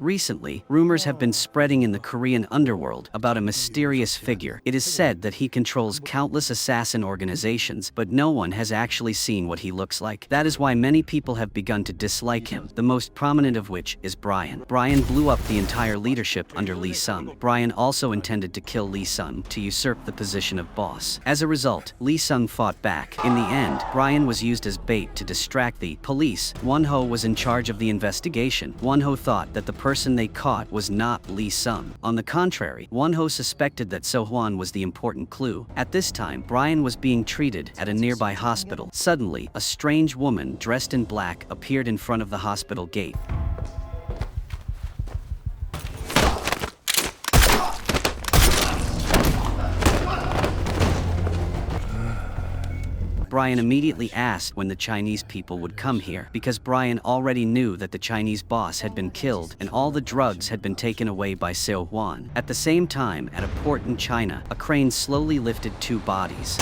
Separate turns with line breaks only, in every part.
Recently, rumors have been spreading in the Korean underworld about a mysterious figure. It is said that he controls countless assassin organizations, but no one has actually seen what he looks like. That is why many people have begun to dislike him, the most prominent of which is Brian. Brian blew up the entire leadership under Lee Sung. Brian also intended to kill Lee Sung to usurp the position of boss. As a result, Lee Sung fought back. In the end, Brian was used as bait to distract the police. Wanho was in charge of the investigation. Wanho thought that the person they caught was not Lee Sung. On the contrary, Wanho suspected that So-hwan was the important clue. At this time, Brian was being treated at a nearby hospital. Suddenly, a strange woman dressed in black appeared in front of the hospital gate. Brian immediately asked when the Chinese people would come here, because Brian already knew that the Chinese boss had been killed and all the drugs had been taken away by So-hwan. At the same time, at a port in China, a crane slowly lifted two bodies.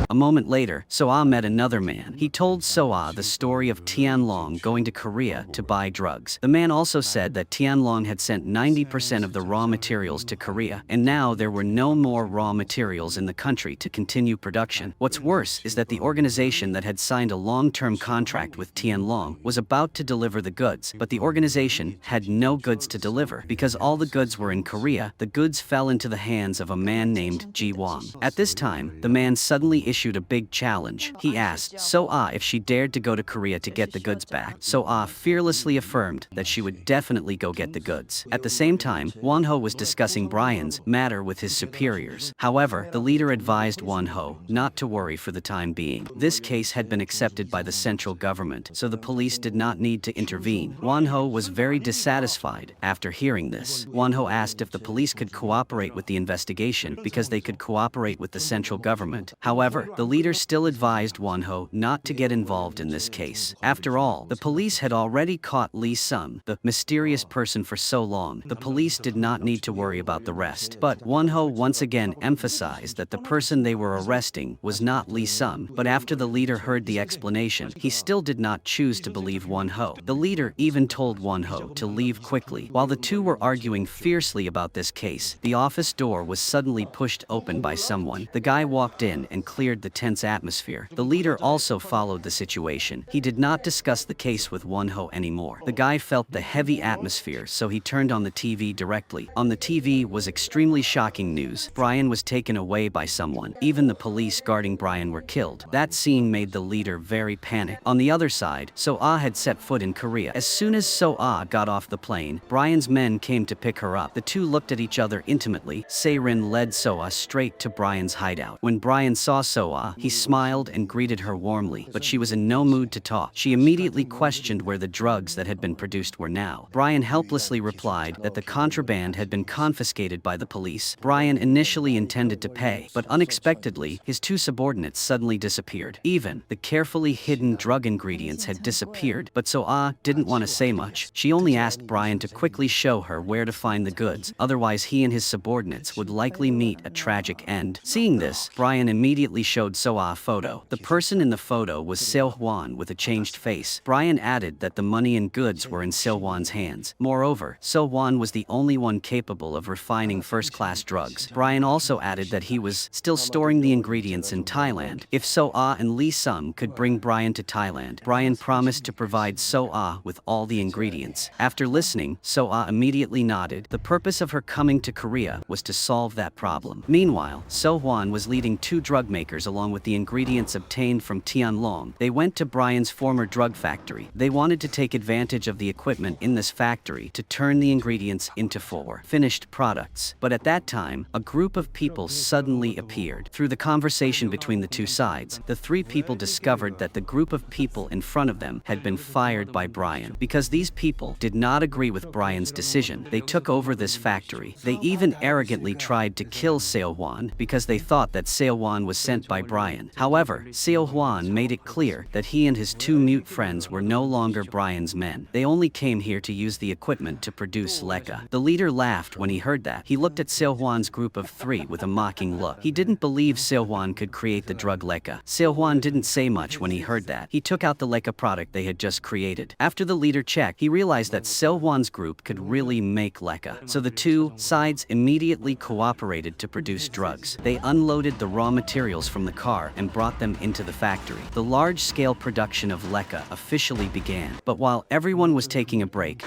A moment later, So-ah met another man. He told So-ah the story of Tianlong going to Korea to buy drugs. The man also said that Tianlong had sent 90% of the raw materials to Korea, and now there were no more raw materials in the country to continue production. What's worse is that the organization that had signed a long-term contract with Tianlong was about to deliver the goods, but the organization had no goods to deliver. Because all the goods were in Korea, the goods fell into the hands of a man named Ji Wang. At this time, the man suddenly issued a big challenge. He asked So-ah if she dared to go to Korea to get the goods back. So-ah fearlessly affirmed that she would definitely go get the goods. At the same time, Wanho was discussing Brian's matter with his superiors. However, the leader advised Wanho not to worry for the time being. This case had been accepted by the central government, so the police did not need to intervene. Wanho was very dissatisfied after hearing this. Wanho asked if the police could cooperate with the investigation because they could cooperate with the central government. However, the leader still advised Wanho not to get involved in this case. After all, the police had already caught Lee Sung, the mysterious person, for so long. The police did not need to worry about the rest. But Wanho once again emphasized that the person they were arresting was not Lee Sung. But after the leader heard the explanation, he still did not choose to believe Wanho. The leader even told Wanho to leave quickly. While the two were arguing fiercely about this case, the office door was suddenly pushed open by someone. The guy walked in and cleared the tense atmosphere. The leader also followed the situation. He did not discuss the case with Wanho anymore. The guy felt the heavy atmosphere, so he turned on the TV directly. On the TV was extremely shocking news. Brian was taken away by someone. Even the police guarding Brian were killed. That scene made the leader very panicked. On the other side, So-ah had set foot in Korea. As soon as So-ah got off the plane, Brian's men came to pick her up. The two looked at each other intimately. Se-rin led So-ah straight to Brian's hideout. When Brian saw So-ah, he smiled and greeted her warmly, but she was in no mood to talk. She immediately questioned where the drugs that had been produced were now. Brian helplessly replied that the contraband had been confiscated by the police. Brian initially intended to pay, but unexpectedly, his two subordinates suddenly disappeared. Even the carefully hidden drug ingredients had disappeared, but So-ah didn't want to say much. She only asked Brian to quickly show her where to find the goods, otherwise he and his subordinates would likely meet a tragic end. Seeing this, Brian immediately showed So-ah photo. The person in the photo was So-hwan with a changed face. Brian added that the money and goods were in So-hwan's hands. Moreover, So-hwan was the only one capable of refining first-class drugs. Brian also added that he was still storing the ingredients in Thailand. If So-ah and Lee Sung could bring Brian to Thailand, Brian promised to provide So-ah with all the ingredients. After listening, So-ah immediately nodded. The purpose of her coming to Korea was to solve that problem. Meanwhile, So-hwan was leading two drug makers along with the ingredients obtained from Tianlong. They went to Brian's former drug factory. They wanted to take advantage of the equipment in this factory to turn the ingredients into finished products. But at that time, a group of people suddenly appeared. Through the conversation between the two sides, the three people discovered that the group of people in front of them had been fired by Brian. Because these people did not agree with Brian's decision, they took over this factory. They even arrogantly tried to kill Se-hwan because they thought that Se-hwan was sent by by Brian. However, Seo Hwan made it clear that he and his two mute friends were no longer Brian's men. They only came here to use the equipment to produce leca. The leader laughed when he heard that. He looked at Seo Hwan's group of 3 with a mocking look. He didn't believe Seo Hwan could create the drug leca. Seo Hwan didn't say much when he heard that. He took out the leca product they had just created. After the leader checked, he realized that Seo Hwan's group could really make leca. So the two sides immediately cooperated to produce drugs. They unloaded the raw materials from the car and brought them into the factory. The large-scale production of leca officially began. But while everyone was taking a break,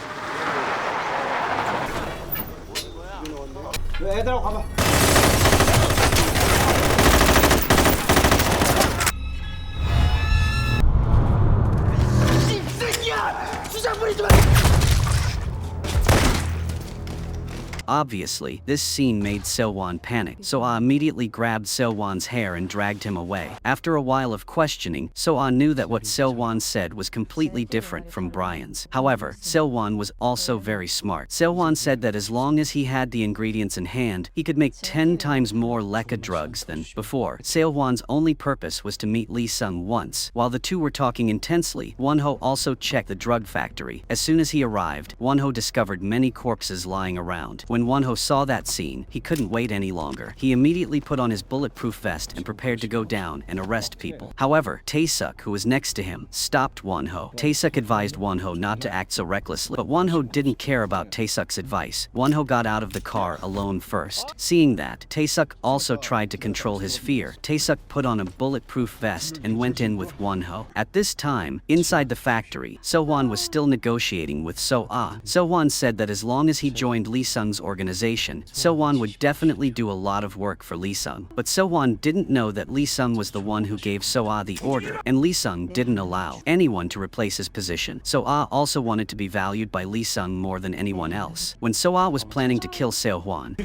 obviously, this scene made Seo Hwan panic. Seo immediately grabbed Seo Hwan's hair and dragged him away. After a while of questioning, Seo knew that what Seo Hwan said was completely different from Brian's. However, Seo Hwan was also very smart. Seo Hwan said that as long as he had the ingredients in hand, he could make 10 times more leca drugs than before. Seo Hwan's only purpose was to meet Lee Sung once. While the two were talking intensely, Wanho also checked the drug factory. As soon as he arrived, Wanho discovered many corpses lying around. When Wanho saw that scene, he couldn't wait any longer. He immediately put on his bulletproof vest and prepared to go down and arrest people. However, Tae-suk, who was next to him, stopped Wanho. Tae-suk advised Wanho not to act so recklessly, but Wanho didn't care about Tae-suk's advice. Wanho got out of the car alone first. Seeing that, Tae-suk also tried to control his fear. Tae-suk put on a bulletproof vest and went in with Wanho. At this time, inside the factory, Seo Hwan was still negotiating with Seo. Seo Hwan said that as long as he joined Lee Sung's organization, Seo Hwan would definitely do a lot of work for Lee Sung. But Seo Hwan didn't know that Lee Sung was the one who gave Seo the order, and Lee Sung didn't allow anyone to replace his position. Seo also wanted to be valued by Lee Sung more than anyone else. When Seo was planning to kill Seo Hwan,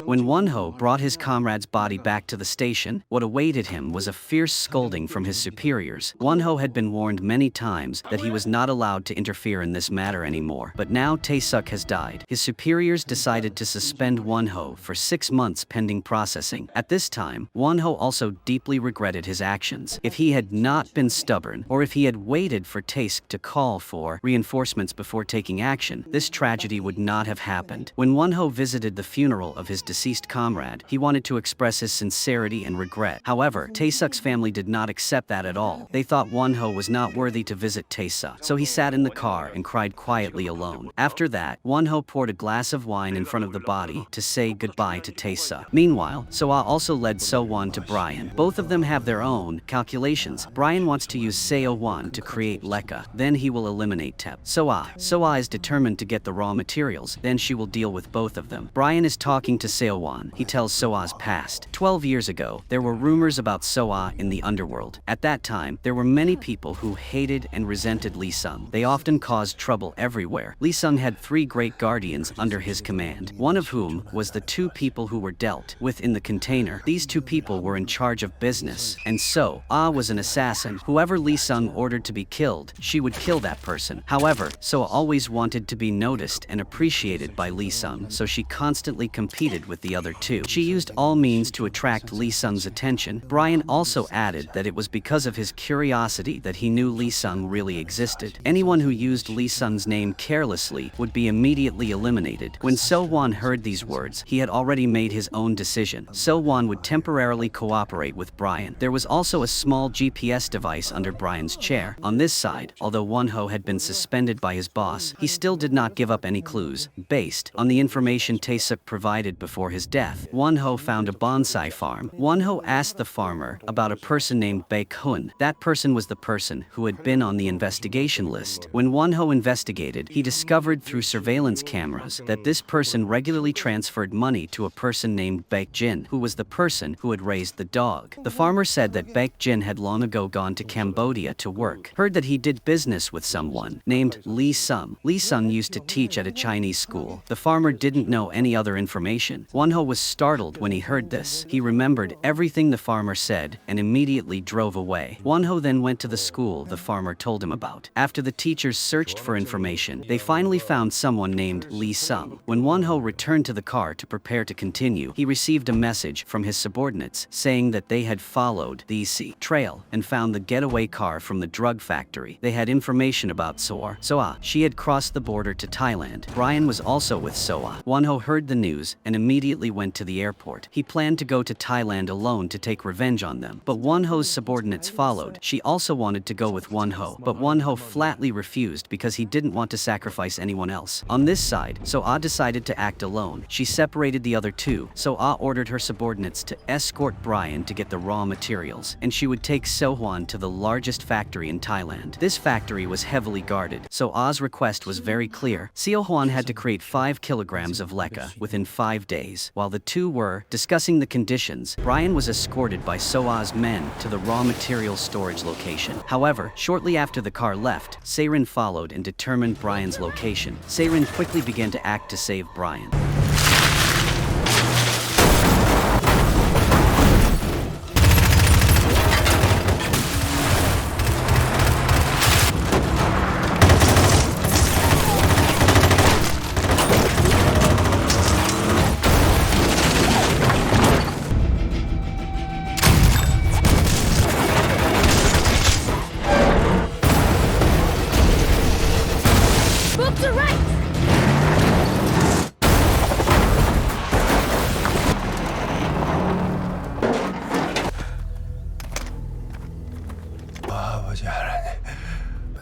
When Wanho brought his comrade's body back to the station, what awaited him was a fierce scolding from his superiors. Wanho had been warned many times that he was not allowed to interfere in this matter anymore, but now Tae-suk has died. His superiors decided to suspend Wanho for 6 months pending processing. At this time, Wanho also deeply regretted his actions. If he had not been stubborn, or if he had waited for Tae-suk to call for reinforcements before taking action, this tragedy would not have happened. When Wanho visited the funeral of his deceased comrade, he wanted to express his sincerity and regret. However, Tae-suk's family did not accept that at all. They thought Wanho was not worthy to visit Tae-suk, so he sat in the car and cried quietly alone. After that, Wanho poured a glass of wine in front of the body to say goodbye to Tae-suk. Meanwhile, Seo also led Seo Hwan to Brian. Both of them have their own calculations. Brian wants to use Seo Hwan to create leca, then he will eliminate Tep. Seo is determined to get the raw materials, then she will deal with both of them. Brian is talking to Seo Hwan. He tells Seo's past. 12 years ago, there were rumors about Seo in the Underworld. At that time, there were many people who hated and resented Lee Sung. They often caused trouble everywhere. Lee Sung had 3 great guardians under his command, one of whom was the 2 people who were dealt with in the container. These 2 people were in charge of business, and Seo was an assassin. Whoever Lee Sung ordered to be killed, she would kill that person. However, Seo always wanted to be noticed and appreciated by Lee Sung, so she constantly competed with the other 2. She used all means to attract Lee Sung's attention. Brian also added that it was because of his curiosity that he knew Lee Sung really existed. Anyone who used Lee Sung's name carelessly would be immediately eliminated. When Seo Hwan heard these words, he had already made his own decision. Seo Hwan would temporarily cooperate with Brian. There was also a small GPS device under Brian's chair. On this side, although Wanho had been suspended by his boss, he still did not give up any clues, based on the information Tae-suk provided before his his death. Wanho found a bonsai farm. Wanho asked the farmer about a person named Baek Hun. That person was the person who had been on the investigation list. When Wanho investigated, he discovered through surveillance cameras that this person regularly transferred money to a person named Baek Jin, who was the person who had raised the dog. The farmer said that Baek Jin had long ago gone to Cambodia to work. Heard that he did business with someone named Lee Sung. Lee Sung used to teach at a Chinese school. The farmer didn't know any other information. Wanho was startled when he heard this. He remembered everything the farmer said and immediately drove away. Wanho then went to the school the farmer told him about. After the teachers searched for information, they finally found someone named Lee Sung. When Wanho returned to the car to prepare to continue, he received a message from his subordinates saying that they had followed the trail and found the getaway car from the drug factory. They had information about Soa. She had crossed the border to Thailand. Brian was also with Soa. Wanho heard the news and immediately went to the airport. He planned to go to Thailand alone to take revenge on them, but Wanho's subordinates followed. She also wanted to go with Wanho, but Wanho flatly refused because he didn't want to sacrifice anyone else. On this side, Soa decided to act alone. She separated the other two. Soa ordered her subordinates to escort Brian to get the raw materials, and she would take Sohwan to the largest factory in Thailand. This factory was heavily guarded. Soa's request was very clear. Sohwan had to create 5 kilograms of leca within 5 days. While the two were discussing the conditions, Brian was escorted by Soa's men to the raw material storage location. However, shortly after the car left, Seirin followed and determined Brian's location. Seirin quickly began to act to save Brian.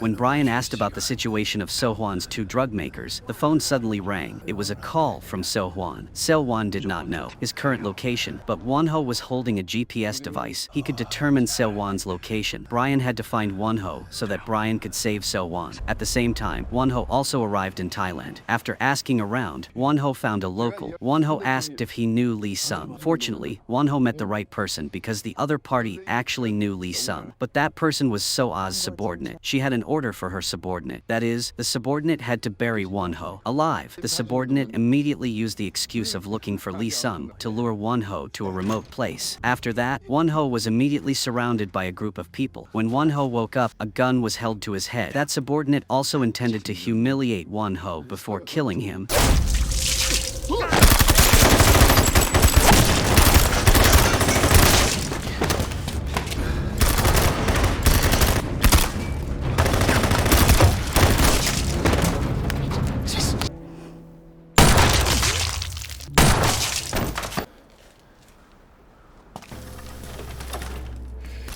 When Brian asked about the situation of Sohwan's 2 drug makers, the phone suddenly rang. It was a call from Sohwan. Sohwan did not know his current location, but Wanho was holding a GPS device. He could determine Sohwan's location. Brian had to find Wanho so that Brian could save Sohwan. At the same time, Wanho also arrived in Thailand. After asking around, Wanho found a local. Wanho asked if he knew Lee Sung. Fortunately, Wanho met the right person because the other party actually knew Lee Sung, but that person was Soa's subordinate. She had an order for her subordinate. That is, the subordinate had to bury Wanho alive. The subordinate immediately used the excuse of looking for Lee Sung to lure Wanho to a remote place. After that, Wanho was immediately surrounded by a group of people. When Wanho woke up, a gun was held to his head. That subordinate also intended to humiliate Wanho before killing him.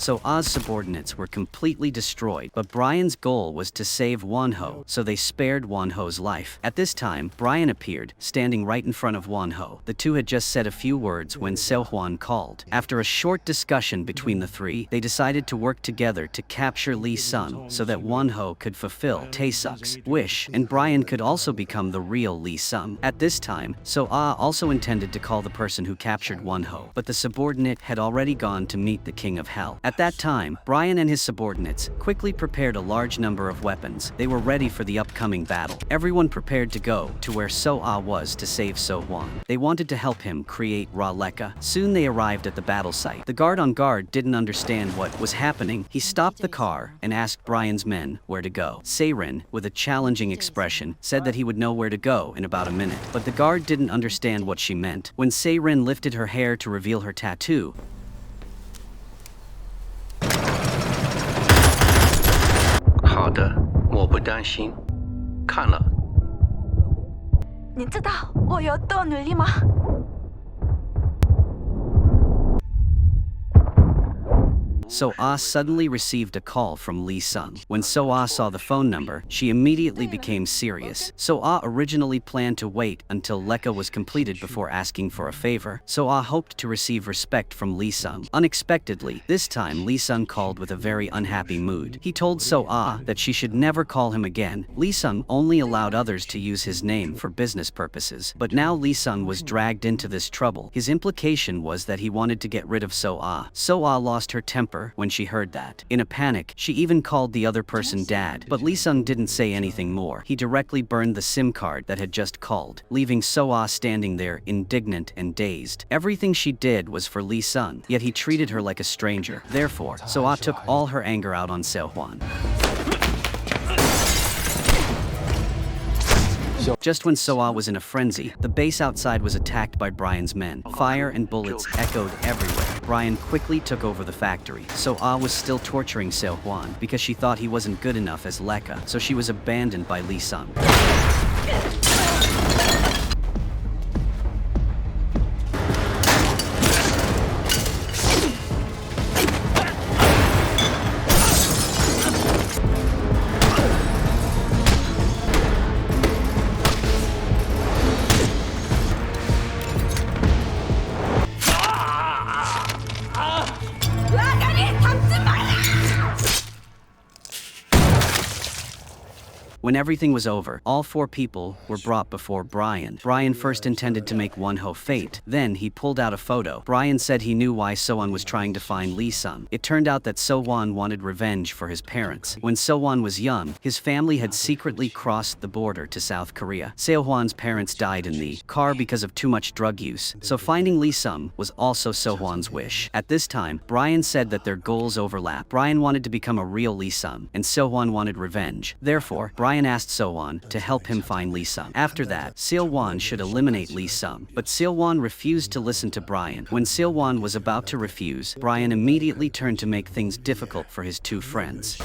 Soa's subordinates were completely destroyed, but Brian's goal was to save Wanho, so they spared Wanho's life. At this time, Brian appeared, standing right in front of Wanho. The two had just said a few words when Sohwan called. After a short discussion between the three, they decided to work together to capture Lee Sung so that Wanho could fulfill Taesuk's wish, and Brian could also become the real Lee Sung. At this time, Soa also intended to call the person who captured Wanho, but the subordinate had already gone to meet the King of Hell. At that time, Brian and his subordinates quickly prepared a large number of weapons. They were ready for the upcoming battle. Everyone prepared to go to where Soa was to save Sohwan. They wanted to help him create raw leca. Soon they arrived at the battle site. The guard on guard didn't understand what was happening. He stopped the car and asked Brian's men where to go. Seirin, with a challenging expression, said that he would know where to go in about a minute. But the guard didn't understand what she meant. When Seirin lifted her hair to reveal her tattoo,
好的，我不担心。看了。
你知道我有多努力吗？
So-ah suddenly received a call from Lee Sung. When So-ah saw the phone number, she immediately became serious. So-ah originally planned to wait until Lekka was completed before asking for a favor. So-ah hoped to receive respect from Lee Sung. Unexpectedly, this time Lee Sung called with a very unhappy mood. He told So-ah that she should never call him again. Lee Sung only allowed others to use his name for business purposes. But now Lee Sung was dragged into this trouble. His implication was that he wanted to get rid of So-ah. So-ah lost her temper when she heard that. In a panic, she even called the other person dad. But Lee Sung didn't say anything more. He directly burned the SIM card that had just called, leaving So-ah standing there indignant and dazed. Everything she did was for Lee Sung, yet he treated her like a stranger. Therefore, So-ah took all her anger out on Seo-hwan. Just when So-ah was in a frenzy, the base outside was attacked by Brian's men. Fire and bullets echoed everywhere. Brian quickly took over the factory. So-ah was still torturing Seo-hwan because she thought he wasn't good enough as Lekka, so she was abandoned by Lee Sung. When everything was over, all 4 people were brought before Brian. Brian first intended to make Wanho faint. Then he pulled out a photo. Brian said he knew why So-won was trying to find Lee Sung. It turned out that So-won wanted revenge for his parents. When So-won was young, his family had secretly crossed the border to South Korea. Seo-hwan's parents died in the car because of too much drug use, so finding Lee Sung was also So-hwan's wish. At this time, Brian said that their goals overlap. Brian wanted to become a real Lee Sung, and So-won wanted revenge. Therefore, Brian asked So-won to help him find Lee Sung. After that, Seo-won should eliminate Lee Sung, but Seo-won refused to listen to Brian. When Seo-won was about to refuse, Brian immediately turned to make things difficult for his 2 friends.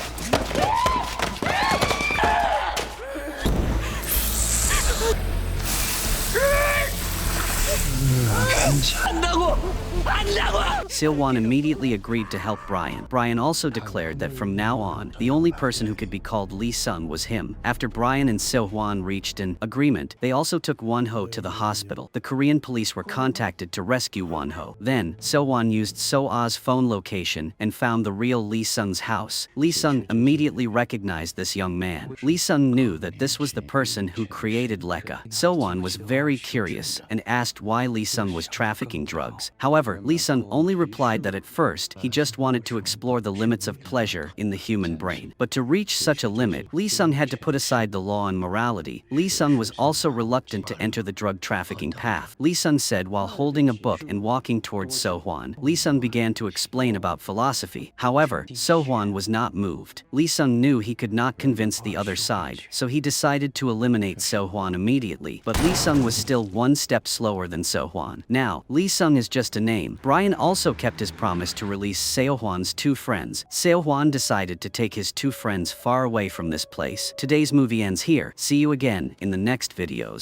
Seo-won immediately agreed to help Brian. Brian also declared that from now on, the only person who could be called Lee Sung was him. After Brian and Seo-won reached an agreement, they also took Wanho to the hospital. The Korean police were contacted to rescue Wanho. Then, Seo-won used So-ah's phone location and found the real Lee Sung's house. Lee Sung immediately recognized this young man. Lee Sung knew that this was the person who created Lekka. Seo-won was very curious and asked why Lee Sung was trafficking drugs. However, Lee Sung only replied that at first, he just wanted to explore the limits of pleasure in the human brain. But to reach such a limit, Lee Sung had to put aside the law and morality. Lee Sung was also reluctant to enter the drug trafficking path. Lee Sung said while holding a book and walking towards So-hwan. Lee Sung began to explain about philosophy. However, So-hwan was not moved. Lee Sung knew he could not convince the other side, so he decided to eliminate So-hwan immediately. But Lee Sung was still 1 step slower than So-hwan. Now, Lee Sung is just a name. Brian also kept his promise to release Seo-hwan's 2 friends. Seo-hwan decided to take his 2 friends far away from this place. Today's movie ends here. See you again in the next videos.